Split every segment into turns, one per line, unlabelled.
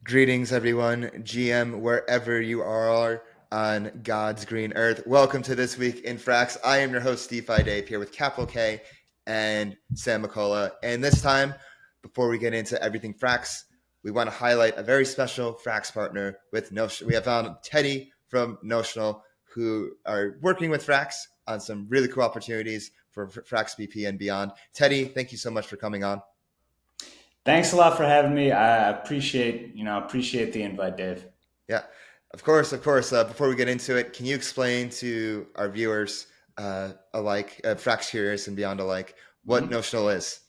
Greetings, everyone. GM, wherever you are on God's green earth. Welcome to This Week in Frax. I am your host, DeFi Dave, here with Capital K and Sam McCullough. And this time, before we get into everything Frax, we want to highlight a very special Frax partner with Notional. We have found Teddy from Notional, who are working with Frax on some really cool opportunities for Frax BP and beyond. Teddy, thank you so much for coming on.
Thanks a lot for having me. I appreciate the invite, Dave.
Yeah, of course. Before we get into it, can you explain to our viewers alike, Frax curious and beyond alike, what Notional is?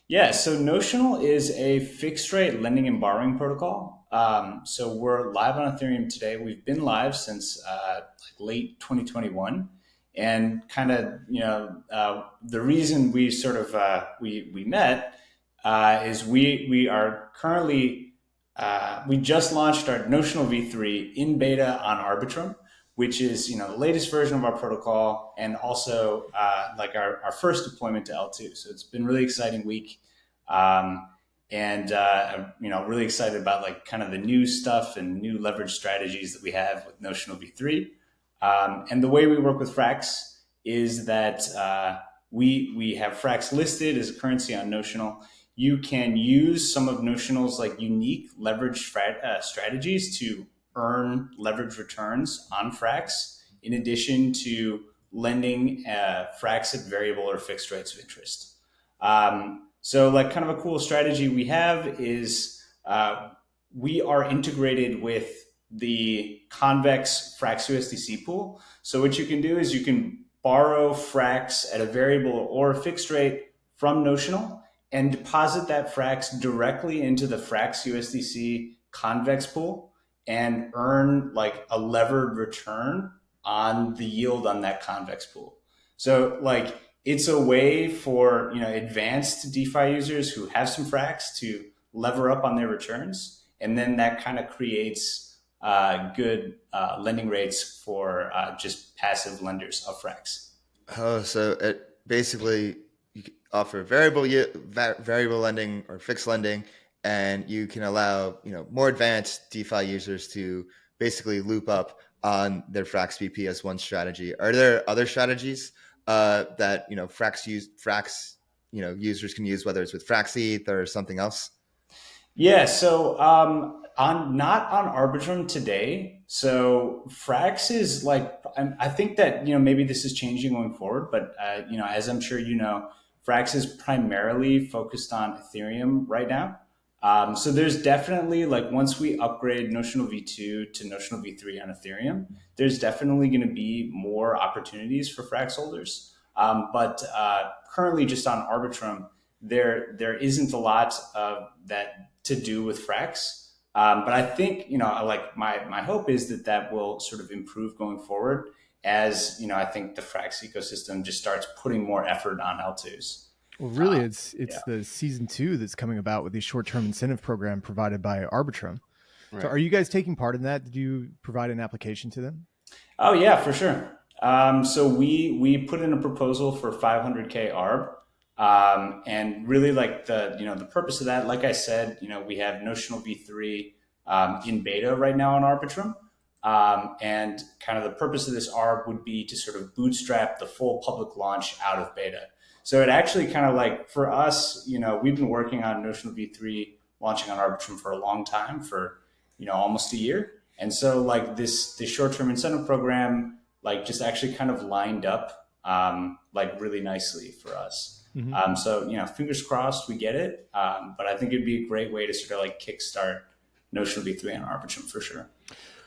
Yeah, so Notional is a fixed rate lending and borrowing protocol. So we're live on Ethereum today. We've been live since late 2021, and kind of the reason we sort of we met is we are currently we just launched our Notional V3 in beta on Arbitrum, which is the latest version of our protocol, and also our first deployment to L2. So it's been a really exciting week, and really excited about kind of the new stuff and new leverage strategies that we have with Notional V3. And the way we work with Frax is that we have Frax listed as a currency on Notional. You can use some of Notional's unique leverage strategies to earn leverage returns on Frax, in addition to lending Frax at variable or fixed rates of interest. So kind of a cool strategy we have is we are integrated with the convex FrxUSDC pool. So what you can do is you can borrow Frax at a variable or a fixed rate from Notional and deposit that Frax directly into the FrxUSDC convex pool and earn a levered return on the yield on that convex pool. So it's a way for advanced DeFi users who have some Frax to lever up on their returns, and then that kind of creates good lending rates for just passive lenders of Frax.
Oh, so it basically you offer variable lending or fixed lending, and you can allow more advanced DeFi users to basically loop up on their Frax BP as one strategy. Are there other strategies that Frax users can use, whether it's with FrxETH or something else?
Yeah, so not on Arbitrum today. So Frax is I think that maybe this is changing going forward, but as I'm sure Frax is primarily focused on Ethereum right now. So there's definitely once we upgrade Notional V2 to Notional V3 on Ethereum, there's definitely going to be more opportunities for Frax holders. But currently just on Arbitrum, there isn't a lot of that to do with Frax. But I think, my hope is that will sort of improve going forward as, I think the Frax ecosystem just starts putting more effort on L2s.
Well, really, it's the season 2 that's coming about with the short-term incentive program provided by Arbitrum. Right. So are you guys taking part in that? Did you provide an application to them?
Oh, yeah, for sure. So we put in a proposal for 500K ARB. And really the purpose of that, like I said, we have Notional V3 in beta right now on Arbitrum. And kind of the purpose of this ARB would be to sort of bootstrap the full public launch out of beta. So it actually kind of for us, we've been working on Notional V3 launching on Arbitrum for a long time, for, almost a year. And so this short-term incentive program, just actually kind of lined up really nicely for us. Mm-hmm. So, fingers crossed we get it. But I think it'd be a great way to sort of kickstart Notional V3 on Arbitrum for sure.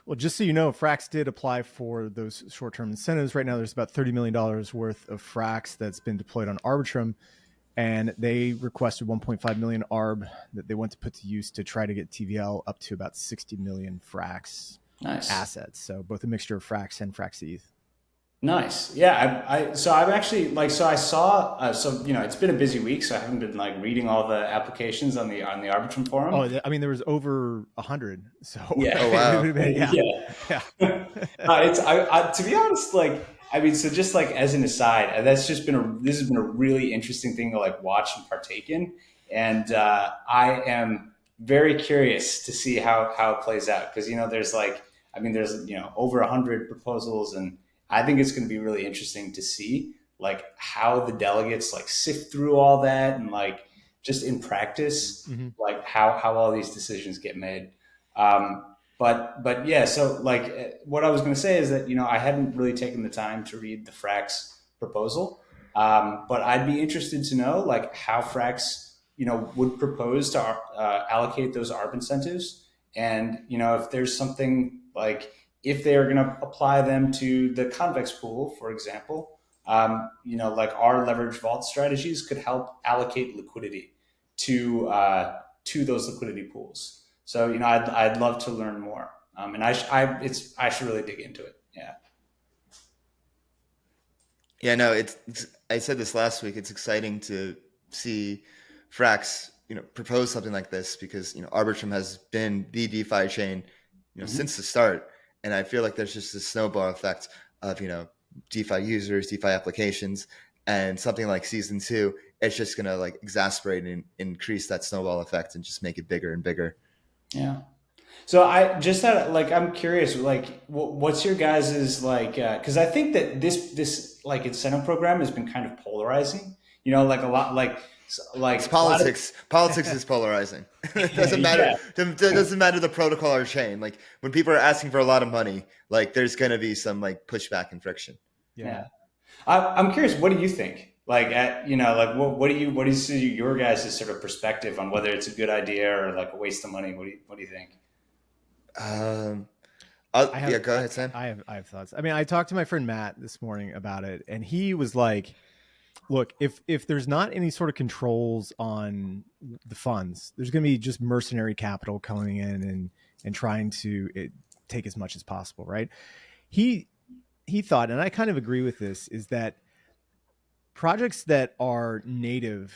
Well, just so you know, Frax did apply for those short-term incentives. Right now, there's about $30 million worth of Frax that's been deployed on Arbitrum, and they requested 1.5 million ARB that they want to put to use to try to get TVL up to about 60 million Frax assets. So both a mixture of Frax and FrxETH.
Nice. Yeah. So I've actually so I saw, it's been a busy week, so I haven't been reading all the applications on the Arbitrum forum.
Oh, I mean, there was over 100. So
yeah.
Oh, wow.
yeah. To be honest, so just as an aside, this has been a really interesting thing to watch and partake in. And I am very curious to see how it plays out because there's there's over 100 proposals, and I think it's going to be really interesting to see like how the delegates like sift through all that and like just in practice like how all these decisions get made. But yeah, so like what I was going to say is that I hadn't really taken the time to read the Frax proposal, but I'd be interested to know like how Frax would propose to allocate those ARB incentives, and if there's something like if they are going to apply them to the convex pool, for example, like our leverage vault strategies could help allocate liquidity to those liquidity pools. So I'd love to learn more, and I should really dig into it. Yeah.
Yeah, no, I said this last week. It's exciting to see Frax, propose something like this because Arbitrum has been the DeFi chain, since the start, and I feel like there's just a snowball effect of DeFi users, DeFi applications, and something like season 2, it's just gonna like exasperate and increase that snowball effect and just make it bigger and bigger.
Yeah. So I just had like I'm curious like what's your guys's like because I think that this like incentive program has been kind of polarizing. Like a lot like
it's politics. Politics is polarizing. It doesn't matter. It doesn't matter the protocol or chain. Like when people are asking for a lot of money, like there's gonna be some like pushback and friction.
Yeah. I'm curious. What do you think? Like, like what do you see your guys' sort of perspective on whether it's a good idea or like a waste of money? What do you think?
Yeah, go ahead, Sam.
I have thoughts. I mean, I talked to my friend Matt this morning about it, and he was like, look, if there's not any sort of controls on the funds, there's going to be just mercenary capital coming in and trying to take as much as possible, right? He thought, and I kind of agree with this, is that projects that are native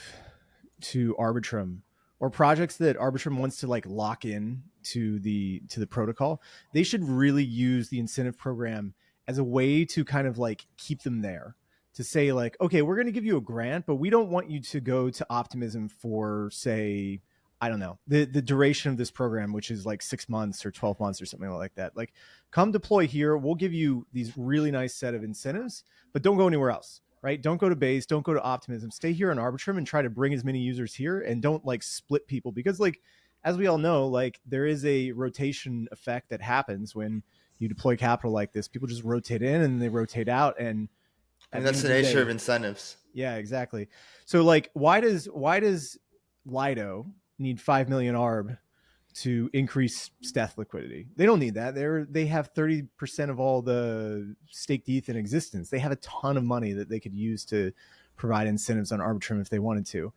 to Arbitrum or projects that Arbitrum wants to like lock in to the protocol, they should really use the incentive program as a way to kind of like keep them there, to say like, okay, we're going to give you a grant, but we don't want you to go to Optimism for, say, I don't know, the duration of this program, which is like 6 months or 12 months or something like that. Like, come deploy here. We'll give you these really nice set of incentives, but don't go anywhere else, right? Don't go to Base. Don't go to Optimism. Stay here on Arbitrum and try to bring as many users here, and don't like split people, because like, as we all know, like there is a rotation effect that happens when you deploy capital like this. People just rotate in and they rotate out, and
that's the nature of incentives.
Yeah, exactly. So like, why does Lido need 5 million ARB to increase stETH liquidity? They don't need that. They have 30% of all the staked ETH in existence. They have a ton of money that they could use to provide incentives on Arbitrum if they wanted to.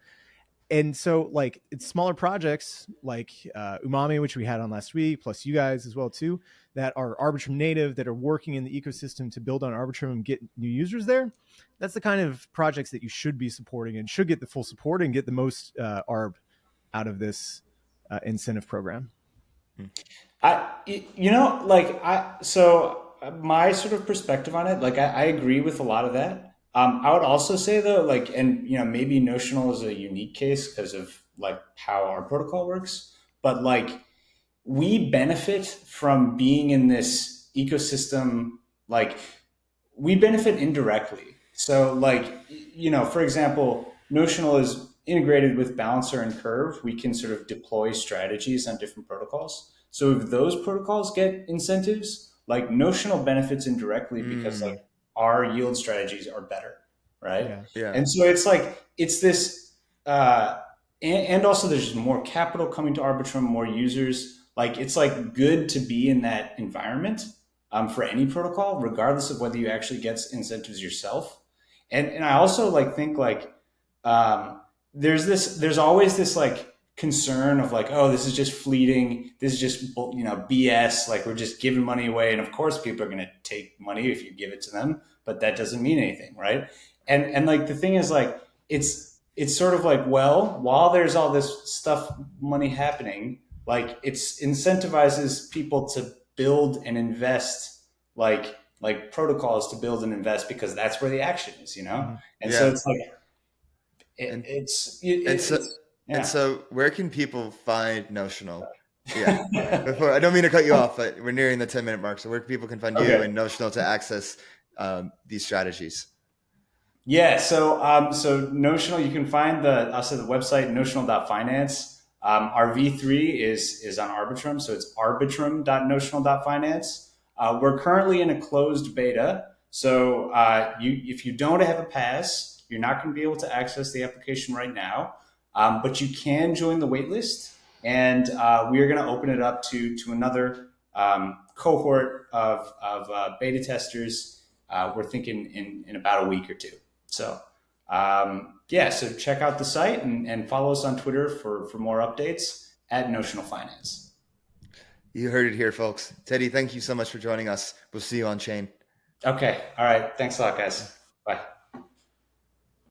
And so like, it's smaller projects like Umami, which we had on last week, plus you guys as well too, that are Arbitrum native, that are working in the ecosystem to build on Arbitrum and get new users there. That's the kind of projects that you should be supporting and should get the full support and get the most ARB out of this incentive program.
So my sort of perspective on it, like I agree with a lot of that. I would also say though, like, and maybe Notional is a unique case because of like how our protocol works, but like we benefit from being in this ecosystem. Like we benefit indirectly. So like, for example, Notional is integrated with Balancer and Curve. We can sort of deploy strategies on different protocols. So if those protocols get incentives, like Notional benefits indirectly because like our yield strategies are better, right?
Yeah.
And so it's like, it's this, and also there's just more capital coming to Arbitrum, more users. Like it's like good to be in that environment for any protocol, regardless of whether you actually get incentives yourself. And I also like think like there's always this like concern of like, oh, this is just fleeting. This is just BS. Like we're just giving money away, and of course people are going to take money if you give it to them, but that doesn't mean anything, right? And like the thing is like it's sort of like, well, while there's all this stuff money happening, like it's incentivizes people to build and invest like protocols to build and invest because that's where the action is, And so it's like
And
Yeah.
so, where can people find Notional? Yeah. Before, I don't mean to cut you off, but we're nearing the 10-minute mark. So, where people can find you
Okay.
and Notional to access these strategies?
Yeah, so Notional, you can find the website notional.finance. Our V3 is on Arbitrum, so it's arbitrum.notional.finance. We're currently in a closed beta, so if you don't have a pass, you're not going to be able to access the application right now, but you can join the waitlist, and we are going to open it up to another cohort of beta testers. We're thinking in about a week or two. So, yeah, so check out the site and follow us on Twitter for more updates at Notional Finance.
You heard it here, folks. Teddy, thank you so much for joining us. We'll see you on chain.
Okay. All right. Thanks a lot, guys. Bye.